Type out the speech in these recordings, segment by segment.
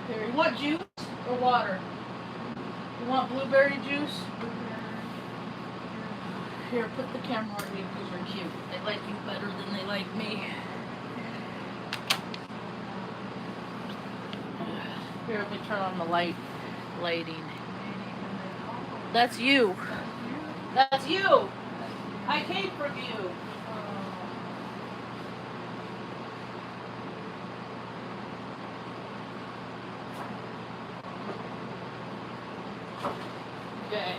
Here, you want juice or water? You want blueberry juice? Here, put the camera on you because you're cute. They like you better than they like me. Here, let me turn on the lighting. That's you. That's you. I came from you. Okay.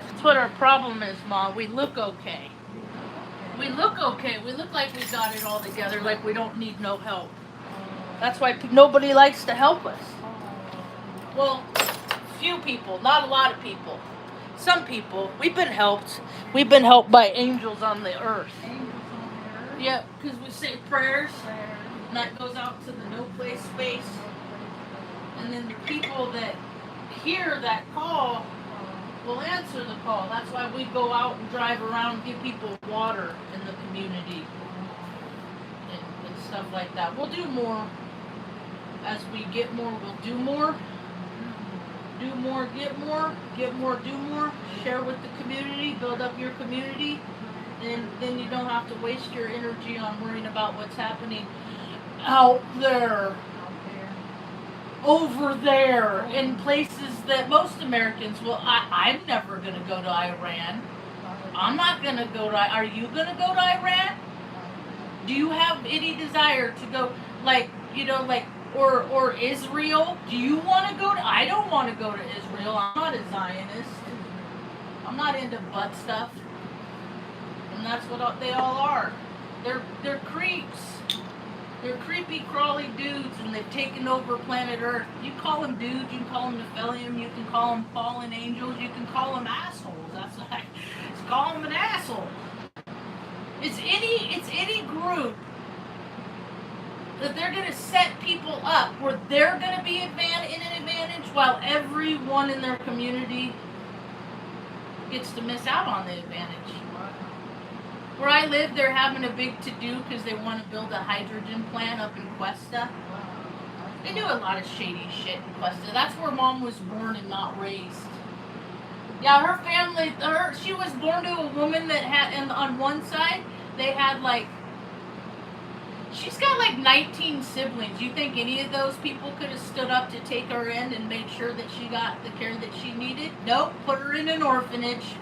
That's what our problem is, Mom. We look okay. We look okay. We look like we got it all together, like we don't need no help. That's why nobody likes to help us. Well, few people, not a lot of people. Some people, we've been helped. We've been helped by angels on the earth. Yep, because we say prayers, and that goes out to the no place space. And then the people that hear that call will answer the call. That's why we go out and drive around and give people water in the community and stuff like that. We'll do more. As we get more, we'll do more. Do more, get more. Get more, do more. Share with the community. Build up your community. And then you don't have to waste your energy on worrying about what's happening out there. Over there in places that most Americans I'm never going to go to Iran. I'm not going to go to. Are you going to go to Iran? Do you have any desire to go, or Israel? Do you want to go to? I don't want to go to Israel. I'm not a Zionist. I'm not into butt stuff. And that's what they all are. They're creeps. They're creepy, crawly dudes, and they've taken over planet Earth. You call them dudes, you can call them Nephilim, you can call them fallen angels, you can call them assholes. That's like, just call them an asshole. It's any group that they're going to set people up where they're going to be in an advantage while everyone in their community gets to miss out on the advantage. Where I live, they're having a big to-do because they want to build a hydrogen plant up in Cuesta. They do a lot of shady shit in Cuesta. That's where Mom was born and not raised. Yeah, her family, she was born to a woman that had, and on one side, they had she's got 19 siblings. You think any of those people could have stood up to take her in and made sure that she got the care that she needed? Nope, put her in an orphanage.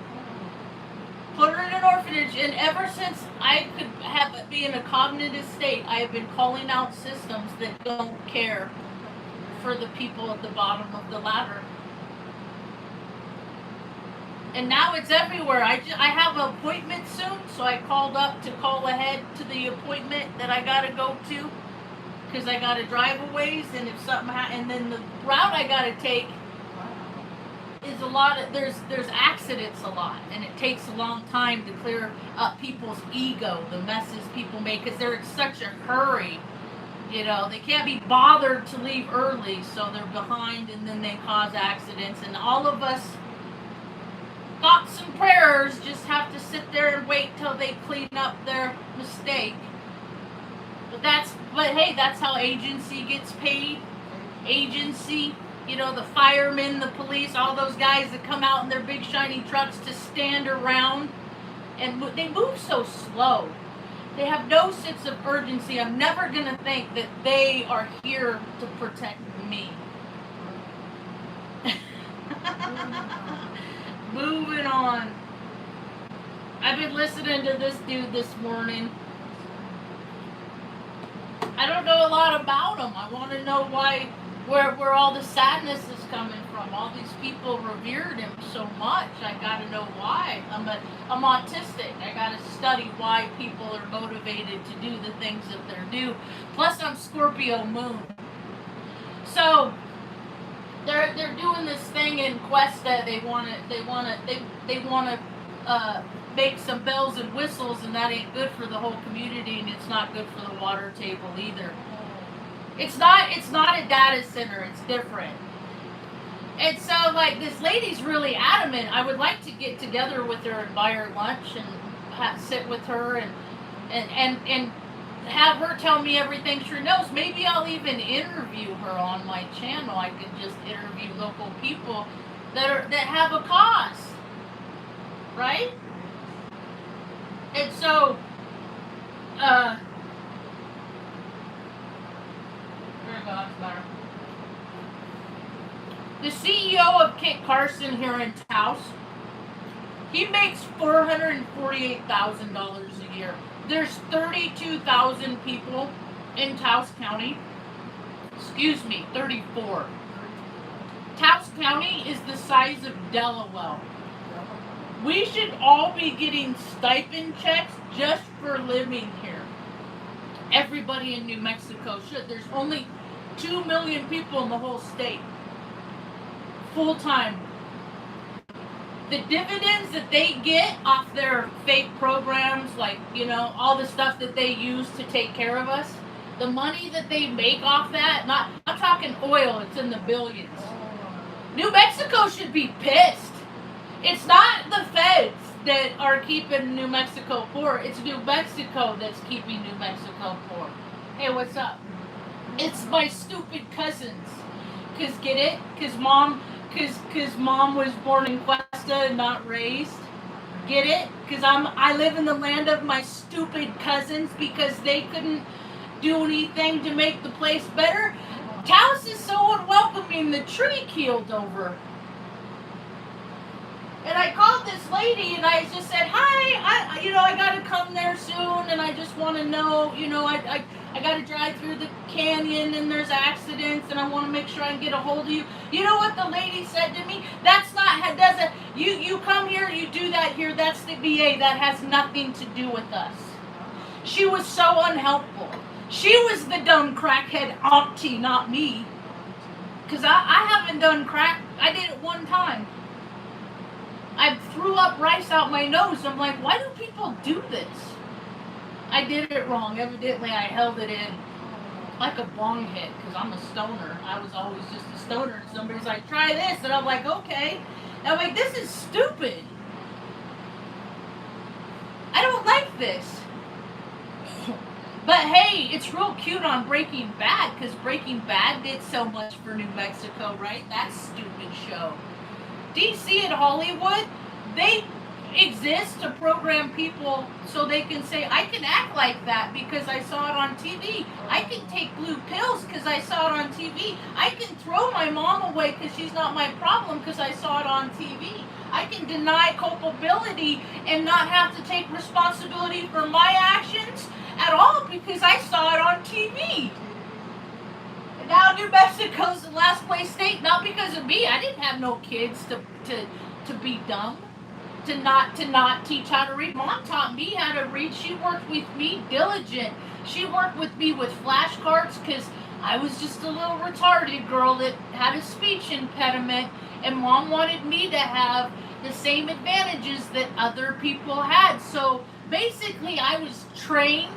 Put her in an orphanage, and ever since I could be in a cognitive state, I have been calling out systems that don't care for the people at the bottom of the ladder. And now it's everywhere. I have an appointment soon, so I called up to call ahead to the appointment that I gotta go to, because I gotta drive a ways, and if something and then the route I gotta take is a lot of, there's accidents a lot, and it takes a long time to clear up people's ego, the messes people make, because they're in such a hurry. You know, they can't be bothered to leave early, so they're behind, and then they cause accidents, and all of us thoughts and prayers just have to sit there and wait till they clean up their mistake. But hey, that's how agency gets paid. Agency. You know, the firemen, the police, all those guys that come out in their big shiny trucks to stand around, and they move so slow. They have no sense of urgency. I'm never going to think that they are here to protect me. Moving on. I've been listening to this dude this morning. I don't know a lot about him. I want to know where all the sadness is coming from. All these people revered him so much. I got to know why. I'm autistic. I got to study why people are motivated to do the things that they do. Plus, I'm Scorpio moon. So they're doing this thing in Cuesta. They want to make some bells and whistles, and that ain't good for the whole community, and it's not good for the water table either. It's not a data center. It's different. And so, this lady's really adamant. I would like to get together with her and buy her lunch and sit with her and have her tell me everything she knows. Maybe I'll even interview her on my channel. I could just interview local people that have a cause, right? And so, there we go, that's better. The CEO of Kit Carson here in Taos, he makes $448,000 a year. There's 32,000 people in Taos County. Excuse me, 34. Taos County is the size of Delaware. We should all be getting stipend checks just for living here. Everybody in New Mexico should. There's only 2 million people in the whole state. Full time. The dividends that they get off their fake programs, like, you know, all the stuff that they use to take care of us, the money that they make off that, I'm talking oil, it's in the billions. New Mexico should be pissed. It's not the feds that are keeping New Mexico poor, it's New Mexico that's keeping New Mexico poor. Hey, what's up? It's my stupid cousins. Cause get it? Cause mom was born in Cuesta and not raised. Get it? Cause I live in the land of my stupid cousins because they couldn't do anything to make the place better. Taos is so unwelcoming, the tree keeled over. And I called this lady and I just said, hi, I gotta come there soon and I just wanna know, I gotta drive through the canyon and there's accidents and I wanna make sure I can get a hold of you. You know what the lady said to me? You come here, you do that here, that's the VA, that has nothing to do with us. She was so unhelpful. She was the dumb crackhead auntie, not me. Cause I haven't done crack, I did it one time. I threw up rice out my nose. I'm like, why do people do this? I did it wrong. Evidently, I held it in like a bong hit because I'm a stoner. I was always just a stoner. Somebody's like, try this. And I'm like, okay. And I'm like, this is stupid. I don't like this. But hey, it's real cute on Breaking Bad because Breaking Bad did so much for New Mexico, right? That stupid show. DC and Hollywood, they exist to program people so they can say, I can act like that because I saw it on TV. I can take blue pills because I saw it on TV. I can throw my mom away because she's not my problem because I saw it on TV. I can deny culpability and not have to take responsibility for my actions at all because I saw it on TV. Now New Mexico's the last place state, not because of me. I didn't have no kids to be dumb, to not teach how to read. Mom taught me how to read. She worked with me diligent. She worked with me with flashcards because I was just a little retarded girl that had a speech impediment, and Mom wanted me to have the same advantages that other people had. So basically, I was trained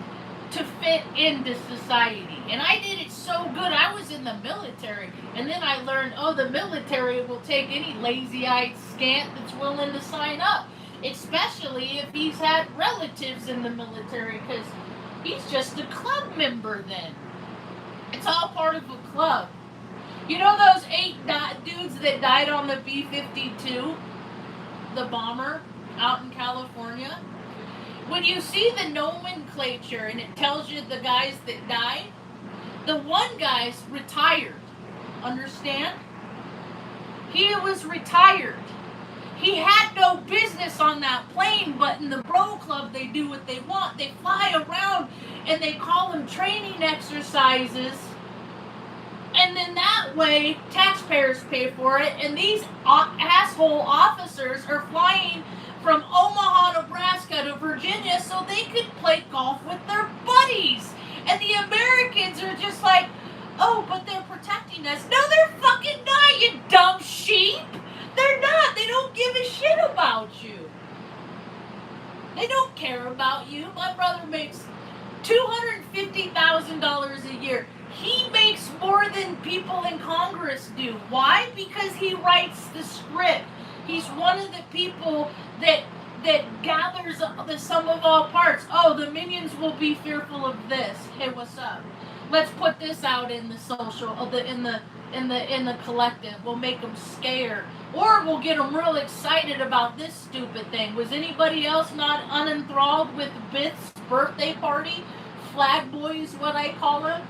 to fit into society. And I did it so good. I was in the military. And then I learned, the military will take any lazy-eyed scant that's willing to sign up. Especially if he's had relatives in the military, because he's just a club member then. It's all part of a club. You know those 8 dudes that died on the B-52? The bomber out in California? When you see the nomenclature and it tells you the guys that died, the one guy's retired. Understand? He was retired. He had no business on that plane, but in the bro club they do what they want. They fly around and they call them training exercises. And then that way, taxpayers pay for it. And these asshole officers are flying from Omaha, Nebraska to Virginia so they could play golf with their buddies. And the Americans are just like, oh, but they're protecting us. No, they're fucking not, you dumb sheep. They're not. They don't give a shit about you. They don't care about you. My brother makes $250,000 a year. He makes more than people in Congress do. Why? Because he writes the script. He's one of the people that that gathers the sum of all parts. Oh, the minions will be fearful of this. Hey, what's up? Let's put this out in the social, in the collective. We'll make them scared, or we'll get them real excited about this stupid thing. Was anybody else not unenthralled with Bith's birthday party? Flag boy is what I call him.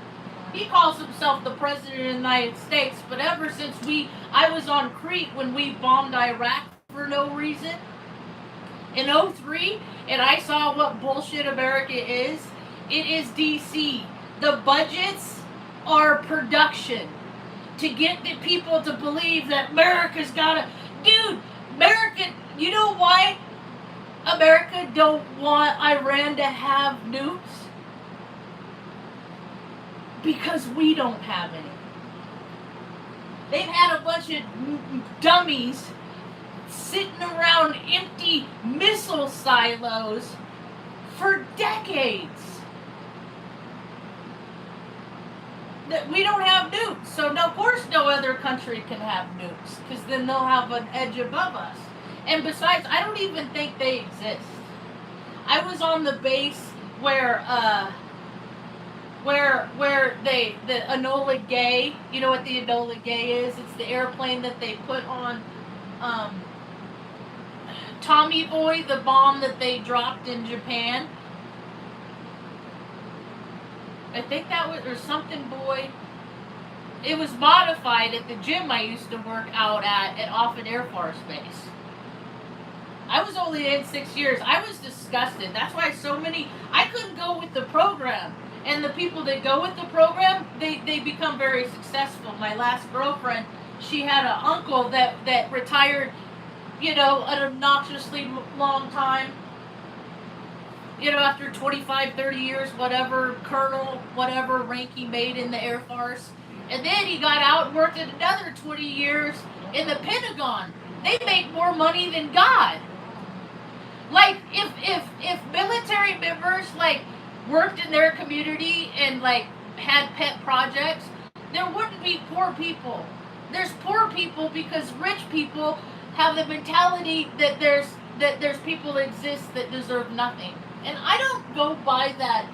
He calls himself the president of the United States, but ever since I was on Crete when we bombed Iraq for no reason in 03, and I saw what bullshit America is. It is DC. The budgets are production to get the people to believe that America's gotta... Dude, America... You know why America don't want Iran to have nukes? Because we don't have any. They've had a bunch of dummies sitting around empty missile silos for decades. That we don't have nukes, so of course no other country can have nukes, because then they'll have an edge above us. And besides, I don't even think they exist. I was on the base where the Enola Gay, you know what the Enola Gay is? It's the airplane that they put on Tommy Boy, the bomb that they dropped in Japan. I think that was, or something boy. It was modified at the gym I used to work out at Offutt Air Force Base. I was only in 6 years. I was disgusted. That's why I couldn't go with the program. And the people that go with the program, they become very successful. My last girlfriend, she had an uncle that retired, an obnoxiously long time. After 25, 30 years, whatever, colonel, whatever rank he made in the Air Force. And then he got out and worked another 20 years in the Pentagon. They make more money than God. Like, if military members, worked in their community and, had pet projects, there wouldn't be poor people. There's poor people because rich people have the mentality that there's people that exist that deserve nothing. And I don't go by that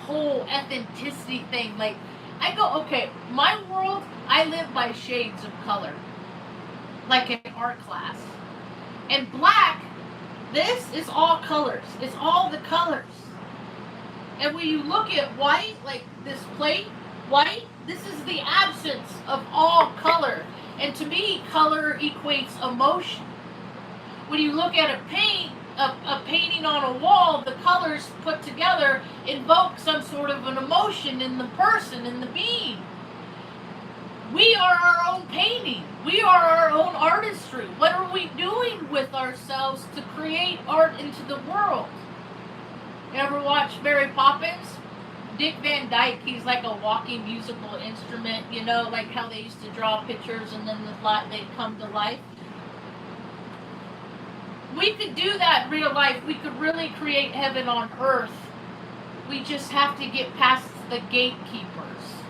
whole ethnicity thing. I go, okay, my world, I live by shades of color. Like in art class. And black, this is all colors. It's all the colors. And when you look at white, like this plate, white, this is the absence of all color. And to me, color equates emotion. When you look at a painting on a wall, the colors put together invoke some sort of an emotion in the person, in the being. We are our own painting. We are our own artistry. What are we doing with ourselves to create art into the world? You ever watch Mary Poppins? Dick Van Dyke, he's like a walking musical instrument, like how they used to draw pictures and then they'd come to life. We could do that in real life. We could really create heaven on earth. We just have to get past the gatekeepers.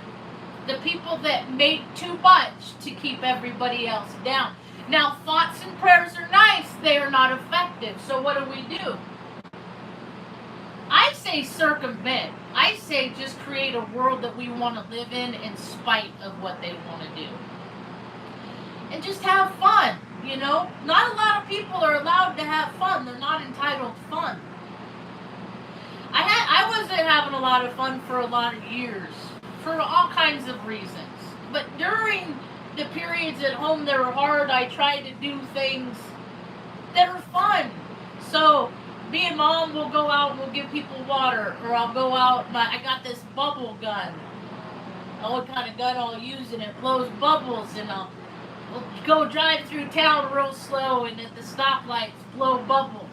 The people that make too much to keep everybody else down. Now, thoughts and prayers are nice. They are not effective. So what do? I say circumvent. I say just create a world that we want to live in spite of what they want to do. And just have fun. Not a lot of people are allowed to have fun. They're not entitled to fun. I wasn't having a lot of fun for a lot of years, for all kinds of reasons. But during the periods at home that were hard, I tried to do things that are fun. So me and Mom will go out and we'll give people water, or I'll go out. I got this bubble gun. What kind of gun I'll use, and it blows bubbles, and We'll go drive through town real slow, and at the stoplights blow bubbles.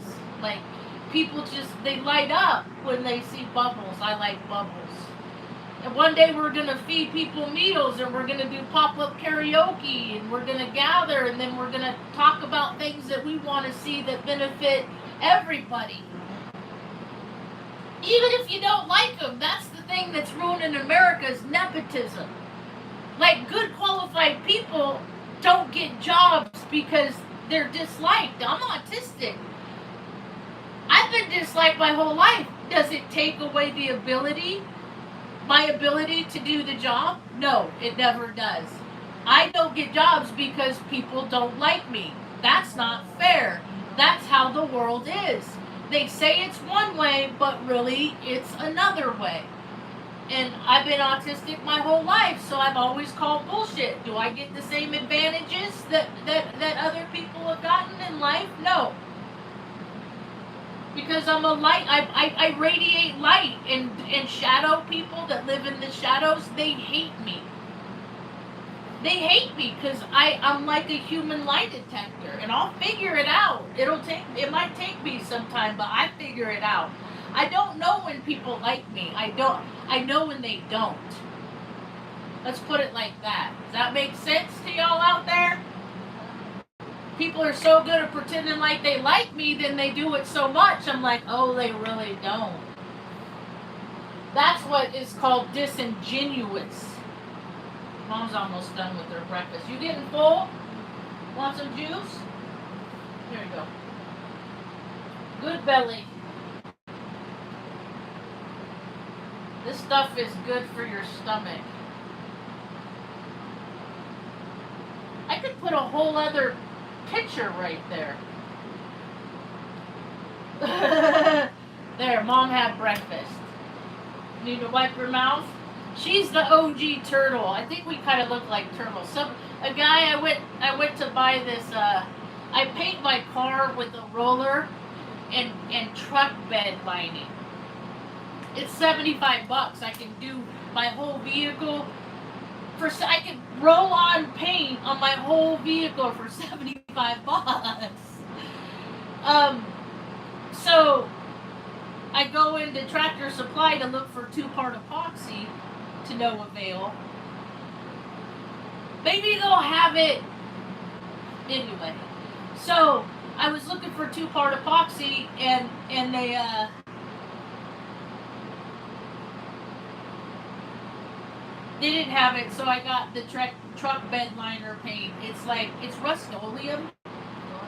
People they light up when they see bubbles. I like bubbles. And one day we're going to feed people meals, and we're going to do pop-up karaoke, and we're going to gather, and then we're going to talk about things that we want to see that benefit everybody. Even if you don't like them, that's the thing that's ruining America is nepotism. Good qualified people don't get jobs because they're disliked. I'm autistic. I've been disliked my whole life. Does it take away my ability to do the job? No, it never does. I don't get jobs because people don't like me. That's not fair. That's how the world is. They say it's one way, but really it's another way. And I've been autistic my whole life, so I've always called bullshit. Do I get the same advantages that other people have gotten in life? No. Because I'm a light, I radiate light, and shadow people that live in the shadows, they hate me. They hate me because I'm like a human lie detector, and I'll figure it out. It might take me some time, but I figure it out. I don't know when people like me. I know when they don't. Let's put it like that. Does that make sense to y'all out there? People are so good at pretending like they like me, then they do it so much, I'm like, oh, they really don't. That's what is called disingenuous. Mom's almost done with her breakfast. You getting full? Want some juice? Here you go. Good belly. This stuff is good for your stomach. I could put a whole other picture right there. There, Mom had breakfast. Need to wipe your mouth? She's the OG turtle. I think we kind of look like turtles. A guy I went to buy this. I paint my car with a roller and truck bed lining. It's $75. I can do my whole vehicle I can roll on paint on my whole vehicle for $75. So I go into Tractor Supply to look for 2-part epoxy, to no avail. Maybe they'll have it anyway. So I was looking for 2-part epoxy, and they didn't have it, so I got the truck bed liner paint. It's Rust-Oleum.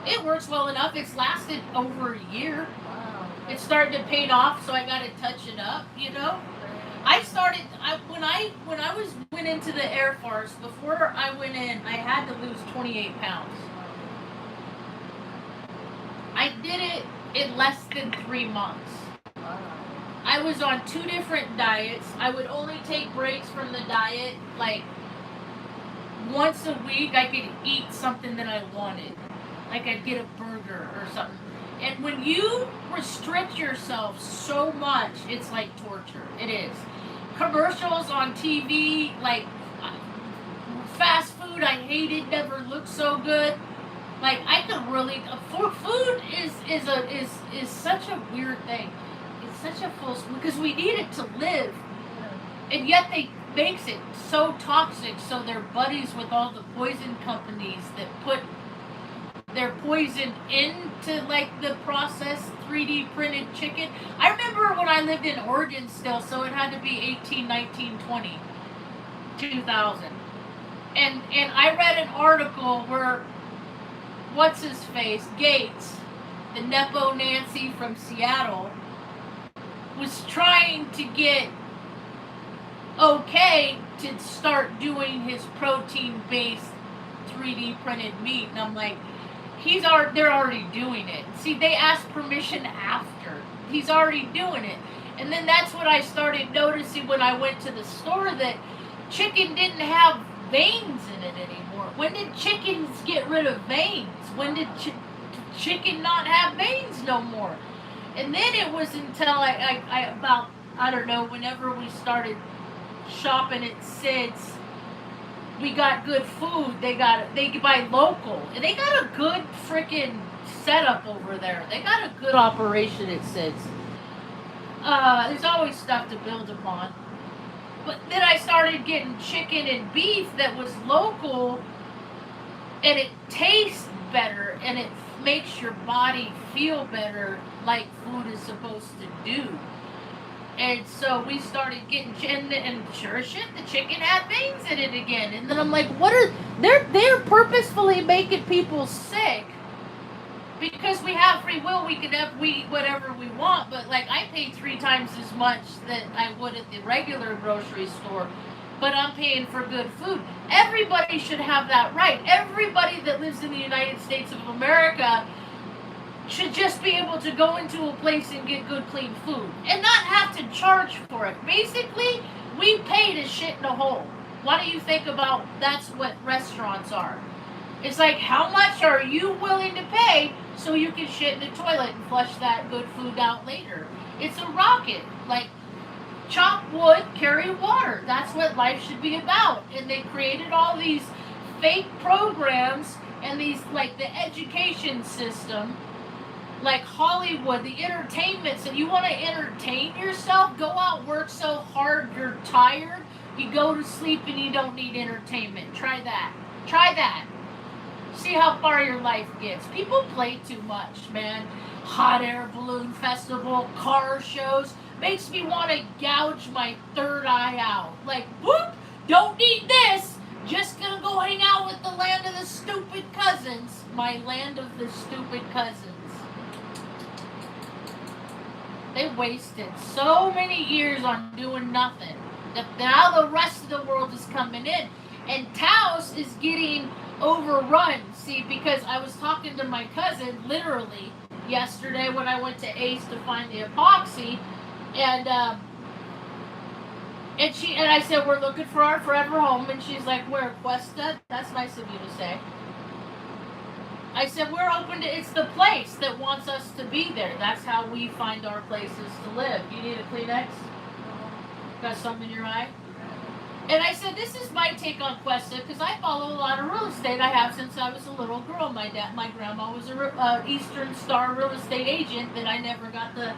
It works well enough. It's lasted over a year. It's starting to paint off, so I got to touch it up, you know. When I went into the Air Force, before I went in, I had to lose 28 pounds. I did it in less than 3 months. I was on 2 different diets. I would only take breaks from the diet, like, once a week. I could eat something that I wanted. Like, I'd get a burger or something. And when you restrict yourself so much, it's like torture. It is. Commercials on TV, like, fast food, I hated, never looked so good. Like, I could really, food is such a weird thing. It's such a because we need it to live, and yet they makes it so toxic, so they're buddies with all the poison companies that put their poison into, like, the processed 3D printed chicken. I remember when I lived in Oregon still, so it had to be 18, 19, 20, 2000. And I read an article where, what's his face, Gates, the Nepo Nancy from Seattle, was trying to get okay to start doing his protein-based 3D printed meat. And I'm like, they're already doing it. See, they asked permission after. He's already doing it. And then that's what I started noticing when I went to the store, that chicken didn't have veins in it anymore. When did chickens get rid of veins? When did chicken not have veins no more? And then it was until I don't know, whenever we started shopping at Sid's, we got good food. They buy local, and they got a good freaking setup over there. They got a good operation at Sid's. There's always stuff to build upon. But then I started getting chicken and beef that was local, and it tastes better, and it makes your body feel better, like food is supposed to do. And so we started getting chicken, and sure as shit, the chicken had veins in it again. And then I'm like, they're purposefully making people sick because we have free will, we can eat whatever we want. But like, I pay 3 times as much that I would at the regular grocery store, but I'm paying for good food. Everybody should have that right. Everybody that lives in the United States of America should just be able to go into a place and get good, clean food and not have to charge for it. Basically, we pay to shit in a hole. What do you think about that's what restaurants are? It's like, how much are you willing to pay so you can shit in the toilet and flush that good food out later? It's a rocket. Like, chop wood, carry water. That's what life should be about. And they created all these fake programs and these, like, the education system, like Hollywood, the entertainment. So you want to entertain yourself? Go out, work so hard, you're tired. You go to sleep and you don't need entertainment. Try that. Try that. See how far your life gets. People play too much, man. Hot air balloon festival, car shows. Makes me want to gouge my third eye out. Like, whoop, don't need this. Just gonna go hang out with the land of the stupid cousins. My land of the stupid cousins. They wasted so many years on doing nothing. Now the rest of the world is coming in. And Taos is getting overrun. See, because I was talking to my cousin literally yesterday when I went to Ace to find the epoxy, and I said, we're looking for our forever home, and she's like, where, Cuesta? That's nice of you to say. I said, we're open to, it's the place that wants us to be there. That's how we find our places to live. You need a Kleenex? Got something in your eye? And I said, this is my take on Cuesta, because I follow a lot of real estate. I have since I was a little girl. My grandma was a Eastern Star real estate agent that I never got the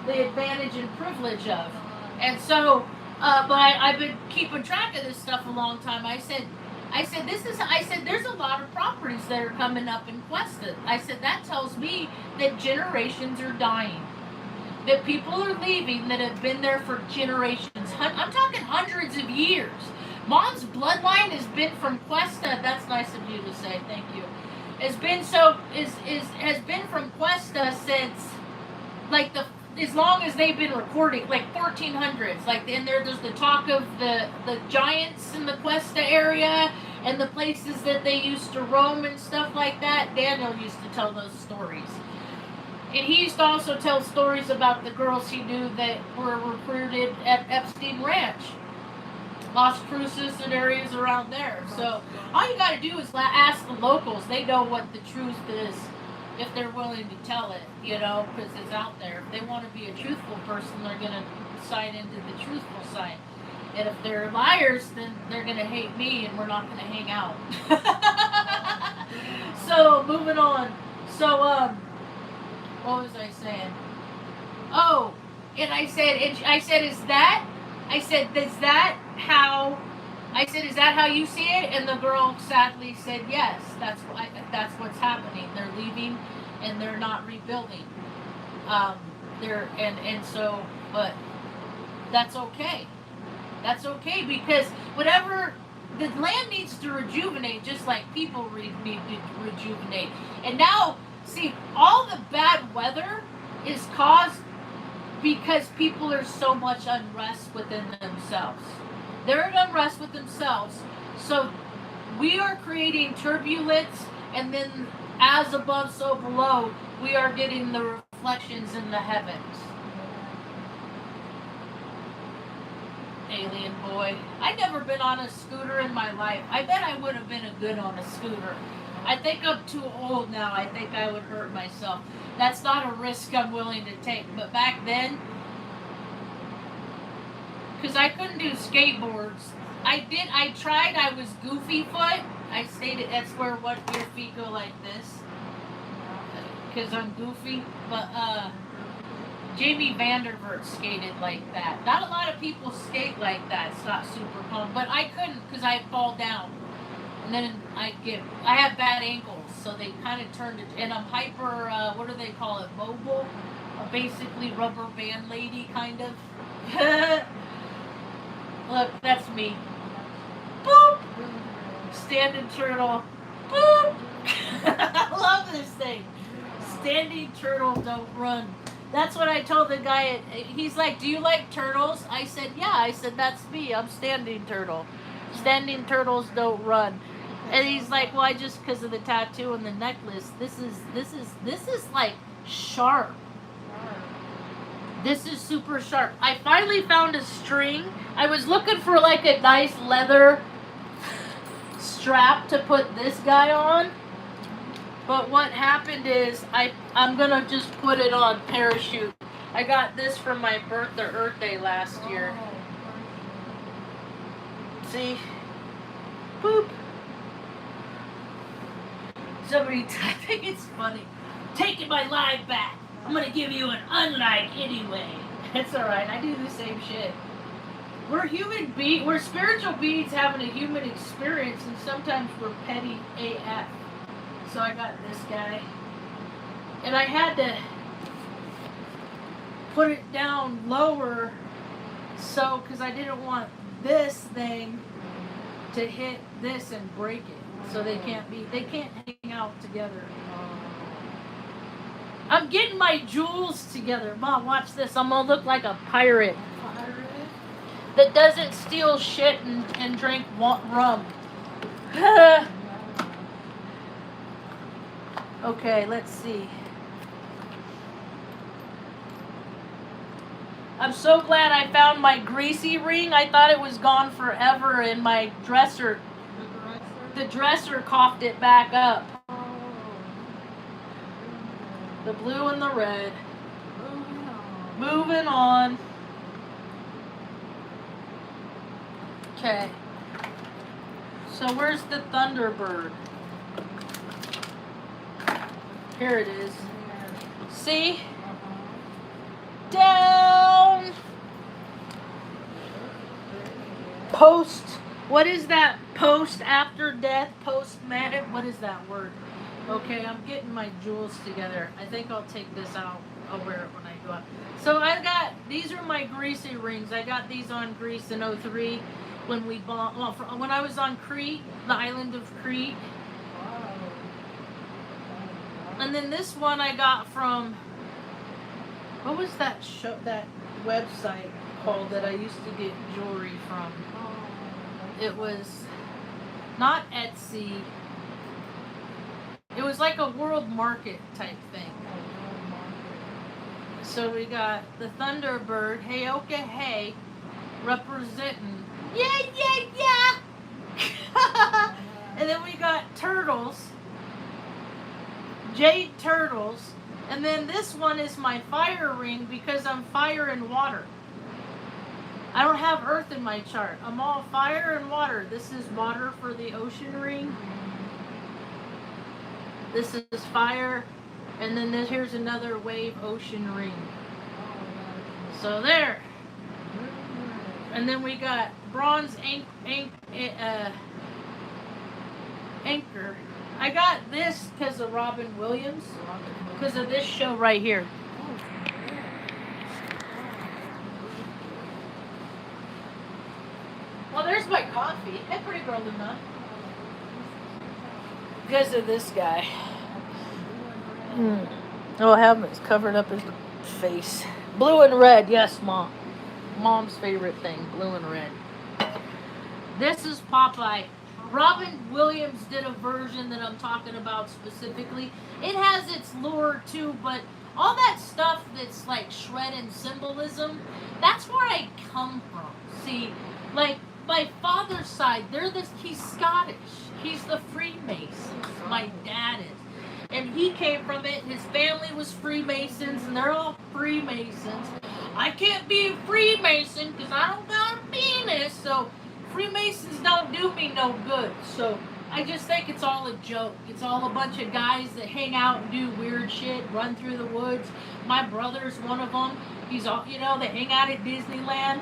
advantage and privilege of. And so, but I've been keeping track of this stuff a long time. I said, there's a lot of properties that are coming up in Cuesta. I said, that tells me that generations are dying. That people are leaving that have been there for generations. I'm talking hundreds of years. Mom's bloodline has been from Cuesta. That's nice of you to say. Thank you. Has been from Cuesta since, like, as long as they've been recording, like 1400s. Like, and there's the talk of the giants in the Cuesta area and the places that they used to roam and stuff like that. Daniel used to tell those stories. And he used to also tell stories about the girls he knew that were recruited at Epstein Ranch, Las Cruces and areas around there. So all you got to do is ask the locals. They know what the truth is if they're willing to tell it, because it's out there. If they want to be a truthful person, they're going to sign into the truthful side. And if they're liars, then they're going to hate me and we're not going to hang out. So, moving on. So, what was I saying? Oh, and I said, is that how you see it? And the girl sadly said, yes, that's what's happening. They're leaving and they're not rebuilding. But that's okay. That's okay, because whatever, the land needs to rejuvenate just like people need to rejuvenate. And now, see, all the bad weather is caused because people are so much unrest within themselves. They're in unrest with themselves. So we are creating turbulence, and then as above, so below, we are getting the reflections in the heavens. Alien boy. I've never been on a scooter in my life. I bet I would have been a good on a scooter. I think I'm too old now. I think I would hurt myself. That's not a risk I'm willing to take. But back then, because I couldn't do skateboards. I tried. I was goofy foot. I stated that's where your feet go like this. Because I'm goofy. But, Jamie Vandervert skated like that. Not a lot of people skate like that. It's not super common. But I couldn't because I'd fall down. And then I have bad ankles. So they kind of turned it. And I'm hyper, what do they call it? Mobile? Basically rubber band lady, kind of. Look, that's me. Boop! Standing turtle. Boop! I love this thing. Standing turtle don't run. That's what I told the guy. He's like, do you like turtles? I said, yeah. I said, that's me. I'm standing turtle. Standing turtles don't run. And he's like, well, I just because of the tattoo and the necklace. This is like sharp. This is super sharp. I finally found a string. I was looking for like a nice leather strap to put this guy on. But what happened is I'm gonna just put it on parachute. I got this for my Earth Day last year. See? Boop. Somebody, I think it's funny. Taking my life back. I'm gonna give you an unlike anyway. It's alright, I do the same shit. We're we're spiritual beings having a human experience, and sometimes we're petty AF. So I got this guy. And I had to put it down lower, so, because I didn't want this thing to hit this and break it. So they can't hang out together. I'm getting my jewels together. Mom, watch this. I'm gonna look like a pirate. That doesn't steal shit and drink rum. Okay, let's see. I'm so glad I found my greasy ring. I thought it was gone forever in my dresser. The dresser coughed it back up. The blue and the red. Moving on. Okay. So where's the Thunderbird? Here it is. See? Down. Post. What is that? Post after death? Post manic? What is that word? Okay, I'm getting my jewels together. I think I'll take this out. I'll wear it when I go out. So I got, these are my greasy rings. I got these on Greece in 03 when we bought, well, when I was on Crete, the island of Crete. And then this one I got from, what was that show, that website called that I used to get jewelry from? It was not Etsy. It was like a world market type thing. So we got the Thunderbird, hey, okay, hey, representing. Yeah, yeah, yeah. And then we got turtles. Jade turtles. And then this one is my fire ring because I'm fire and water. I don't have earth in my chart. I'm all fire and water. This is water for the ocean ring. This is fire. And then here's another wave ocean ring. So there. And then we got bronze anchor. I got this because of Robin Williams. Because of this show right here. Well, there's my coffee. Hey, pretty girl, Luna. Because of this guy. Oh, I have it's covered up his face. Blue and red, yes, Mom. Mom's favorite thing, blue and red. This is Popeye. Robin Williams did a version that I'm talking about specifically. It has its lure too, but all that stuff that's like shred and symbolism, that's where I come from. See, like my father's side, he's Scottish. He's the Freemasons. My dad is. And he came from it. His family was Freemasons, and they're all Freemasons. I can't be a Freemason because I don't got a penis, so Freemasons don't do me no good. So I just think it's all a joke. It's all a bunch of guys that hang out and do weird shit, run through the woods. My brother's one of them. He's all, they hang out at Disneyland.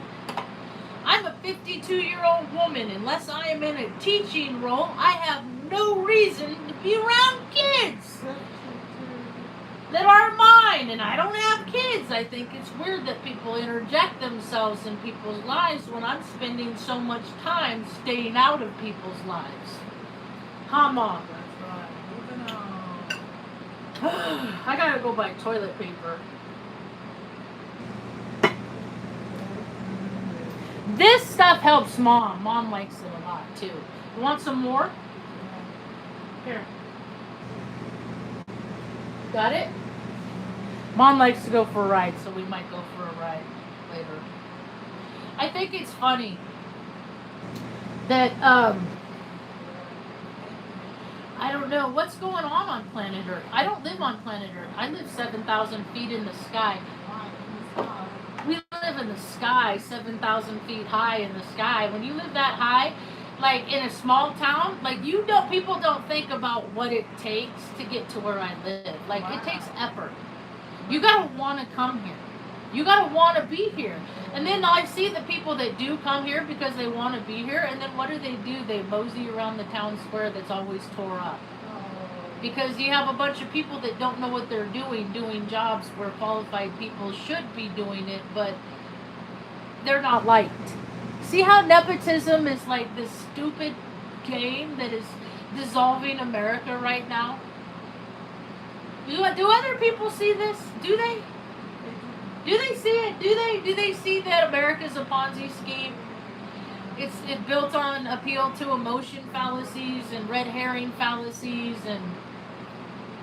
I'm a 52-year-old woman. Unless I am in a teaching role, I have no reason to be around kids that are mine, and I don't have kids. I think it's weird that people interject themselves in people's lives when I'm spending so much time staying out of people's lives. Huh, Mom? I gotta go buy toilet paper. This stuff helps Mom. Mom likes it a lot too. You want some more? Here. Got it? Mom likes to go for a ride, so we might go for a ride later. I think it's funny that, I don't know what's going on planet Earth. I don't live on planet Earth. I live 7,000 feet in the sky. We live in the sky, 7,000 feet high in the sky. When you live that high, like in a small town, like people don't think about what it takes to get to where I live. Like it takes effort. You gotta want to come here. You gotta want to be here. And then I see the people that do come here because they want to be here, and then what do? They mosey around the town square that's always tore up. Because you have a bunch of people that don't know what they're doing jobs where qualified people should be doing it, but they're not liked. See how nepotism is like this stupid game that is dissolving America right now? Do other people see this? Do they? Do they see it? Do they see that America's a Ponzi scheme? It's built on appeal to emotion fallacies and red herring fallacies and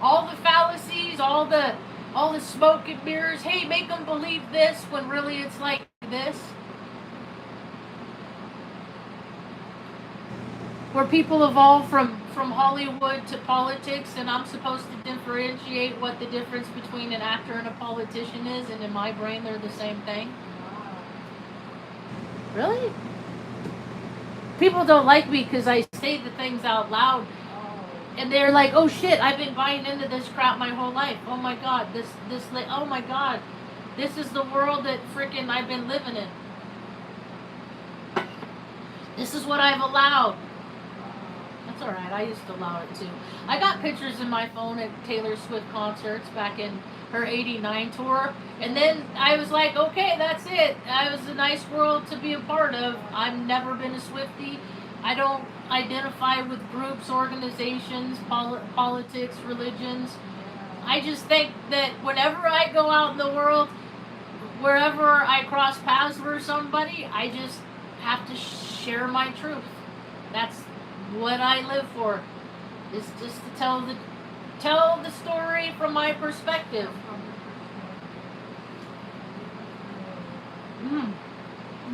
all the fallacies, all the smoke and mirrors. Hey, make them believe this when really it's like this. Where people evolve from Hollywood to politics, and I'm supposed to differentiate what the difference between an actor and a politician is, and in my brain they're the same thing. Really? People don't like me because I say the things out loud, and they're like, "Oh shit, I've been buying into this crap my whole life. Oh my god, oh my god, this is the world that freaking I've been living in. This is what I've allowed." That's alright, I used to allow it too. I got pictures in my phone at Taylor Swift concerts back in her 89 tour, and then I was like, okay, that's it. That was a nice world to be a part of. I've never been a Swiftie. I don't identify with groups, organizations, politics, religions. I just think that whenever I go out in the world, wherever I cross paths with somebody, I just have to share my truth. That's what I live for, is just to tell the story from my perspective.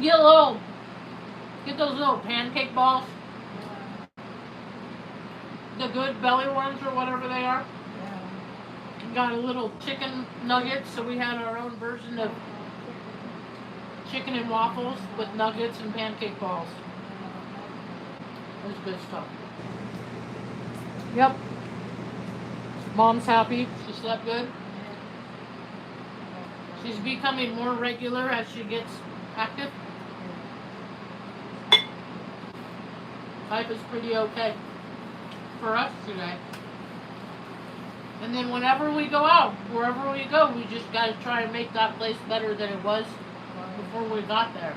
Get those little pancake balls, the good belly worms or whatever they are. Got a little chicken nuggets, so we had our own version of chicken and waffles with nuggets and pancake balls. It was good stuff. Yep. Mom's happy. She slept good. She's becoming more regular as she gets active. Life is pretty okay for us today. And then whenever we go out, wherever we go, we just got to try and make that place better than it was before we got there.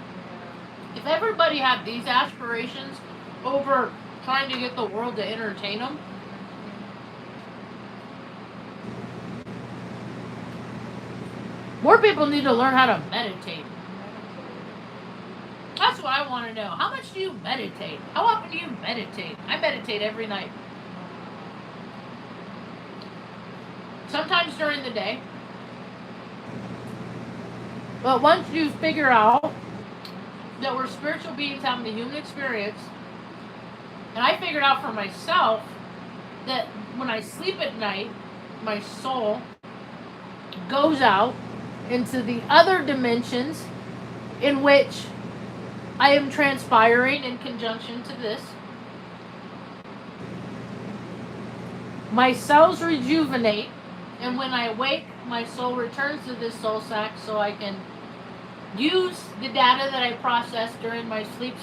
If everybody had these aspirations over trying to get the world to entertain them, more people need to learn how to meditate. That's what I want to know. How much do you meditate? How often do you meditate? I meditate every night. Sometimes during the day. But once you figure out that we're spiritual beings having a human experience, and I figured out for myself that when I sleep at night, my soul goes out into the other dimensions in which I am transpiring in conjunction to this. My cells rejuvenate, and when I wake, my soul returns to this soul sac so I can use the data that I processed during my sleep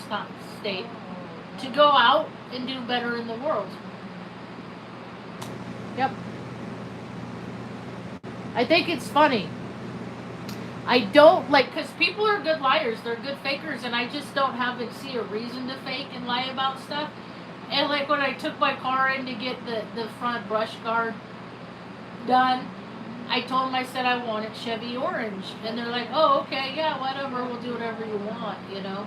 state to go out and do better in the world. Yep. I think it's funny. I don't like, because people are good liars, they're good fakers, and I just don't see a reason to fake and lie about stuff. And like when I took my car in to get the front brush guard done, I told them, I said I want it Chevy orange. And they're like, oh, okay, yeah, whatever, we'll do whatever you want, you know.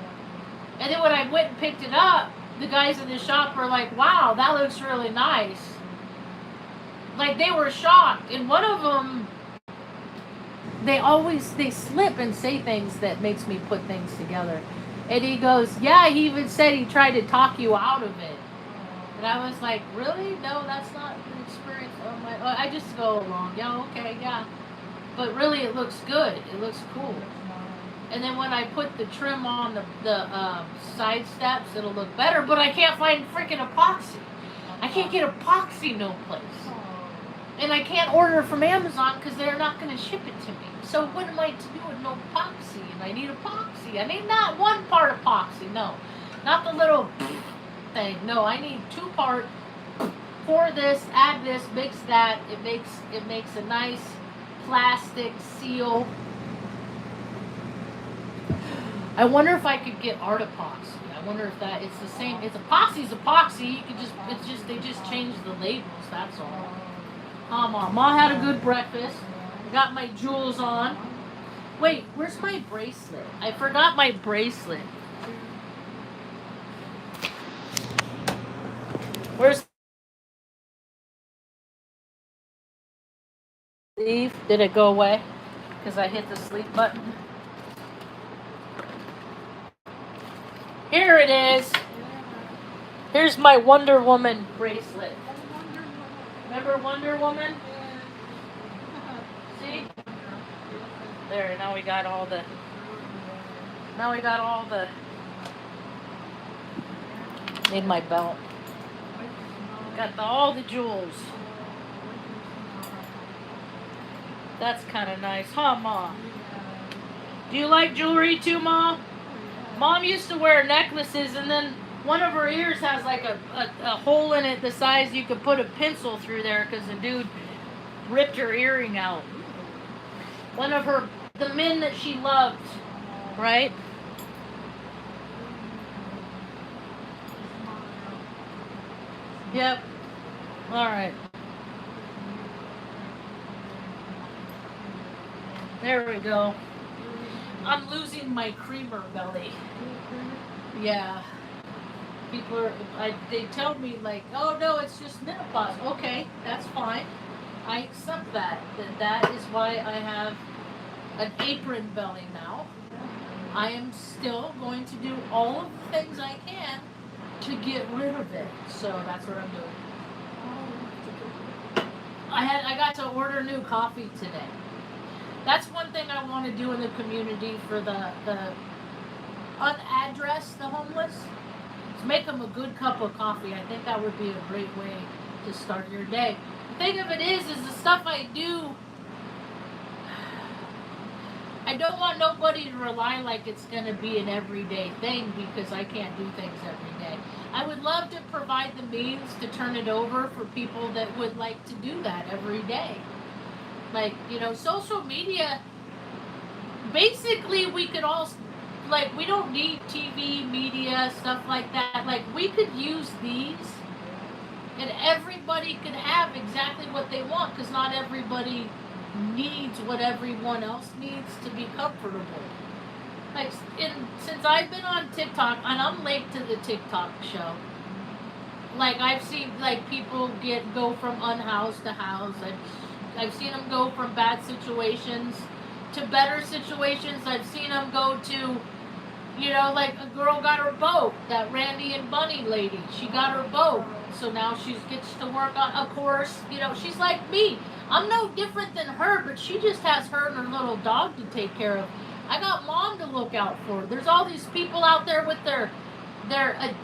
And then when I went and picked it up, the guys in the shop were like, wow, that looks really nice. Like, they were shocked. And one of them, they slip and say things that makes me put things together. And he goes, yeah, he even said he tried to talk you out of it. And I was like, really? No, that's not an experience. Oh my, I just go along. Yeah, okay, yeah. But really, it looks good. It looks cool. And then when I put the trim on the side steps, it'll look better. But I can't find freaking epoxy. I can't get epoxy no place. And I can't order from Amazon because they're not going to ship it to me. So what am I to do with no epoxy? And I need epoxy. I need not one part epoxy. No. Not the little thing. No, I need 2-part. Pour this, add this, mix that. It makes a nice plastic seal. I wonder if I could get art epoxy. I wonder if that it's the same. It's epoxy's epoxy. You could just they just changed the labels. That's all. Ma had a good breakfast. I got my jewels on. Wait, where's my bracelet? I forgot my bracelet. Where's Steve? Did it go away? Because I hit the sleep button. Here it is. Here's my Wonder Woman bracelet. Remember Wonder Woman? See? There, now we got all the... Made my belt. Got all the jewels. That's kind of nice, huh, Mom? Do you like jewelry too, Mom? Mom used to wear necklaces, and then one of her ears has like a hole in it the size you could put a pencil through there because the dude ripped her earring out. One of the men that she loved, right? Yep. All right. There we go. I'm losing my creamer belly. Yeah. People they tell me like, oh no, it's just menopause. Okay, that's fine. I accept that. That is why I have an apron belly now. I am still going to do all of the things I can to get rid of it. So that's what I'm doing. I got to order new coffee today. That's one thing I want to do in the community for the unaddressed, the homeless. Is make them a good cup of coffee. I think that would be a great way to start your day. The thing of it is the stuff I do, I don't want nobody to rely like it's going to be an everyday thing because I can't do things every day. I would love to provide the means to turn it over for people that would like to do that every day. Like, you know, social media, basically we could all, like, we don't need TV, media, stuff like that. Like, we could use these and everybody could have exactly what they want because not everybody needs what everyone else needs to be comfortable. Like, since I've been on TikTok, and I'm late to the TikTok show, like, I've seen, like, people go from unhoused to housed. I've seen them go from bad situations to better situations. I've seen them go to, you know, like a girl got her boat, that Randy and Bunny lady. She got her boat, so now she gets to work on, of course, you know, she's like me. I'm no different than her, but she just has her and her little dog to take care of. I got Mom to look out for. There's all these people out there with their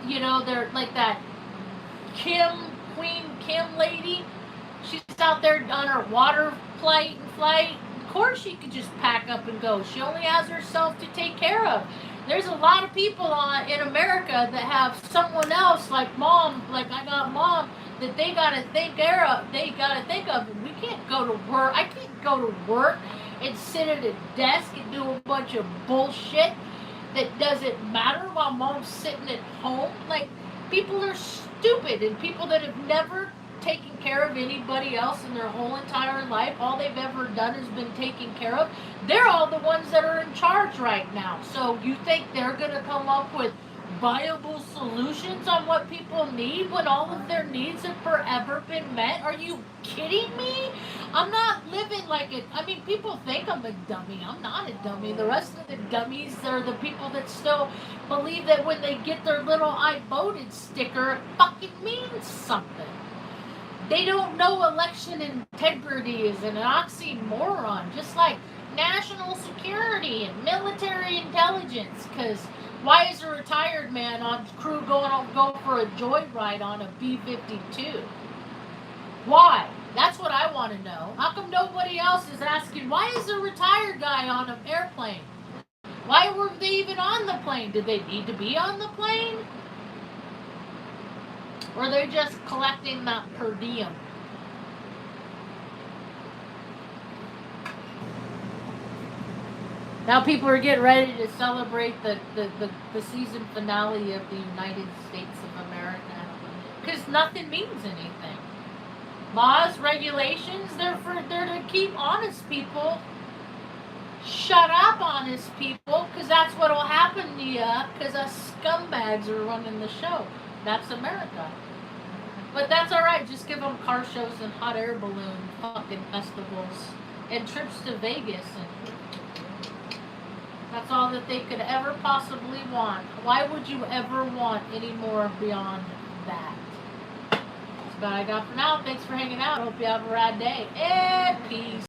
you know, they're like that Queen Kim lady. She's out there on her water flight. Of course she could just pack up and go. She only has herself to take care of. There's a lot of people in America that have someone else like Mom, like I got Mom, that they gotta think of. We can't go to work. I can't go to work and sit at a desk and do a bunch of bullshit that doesn't matter while Mom's sitting at home. Like, people are stupid, and people that have never taking care of anybody else in their whole entire life. All they've ever done has been taken care of. They're all the ones that are in charge right now. So you think they're going to come up with viable solutions on what people need when all of their needs have forever been met? Are you kidding me? I'm not living like it. I mean, people think I'm a dummy. I'm not a dummy. The rest of the dummies are the people that still believe that when they get their little I voted sticker, it fucking means something. They don't know election integrity is an oxymoron, just like national security and military intelligence. Because why is a retired man on crew go for a joyride on a B-52? Why? That's what I want to know. How come nobody else is asking, why is a retired guy on an airplane? Why were they even on the plane? Did they need to be on the plane? Or they're just collecting that per diem? Now people are getting ready to celebrate the season finale of the United States of America. Because nothing means anything. Laws, regulations, they're to keep honest people. Shut up, honest people, because that's what will happen to you, because us scumbags are running the show. That's America. But that's alright, just give them car shows and hot air balloon fucking festivals and trips to Vegas, and that's all that they could ever possibly want. Why would you ever want any more beyond that? That's about all I got for now. Thanks for hanging out. Hope you have a rad day, and peace.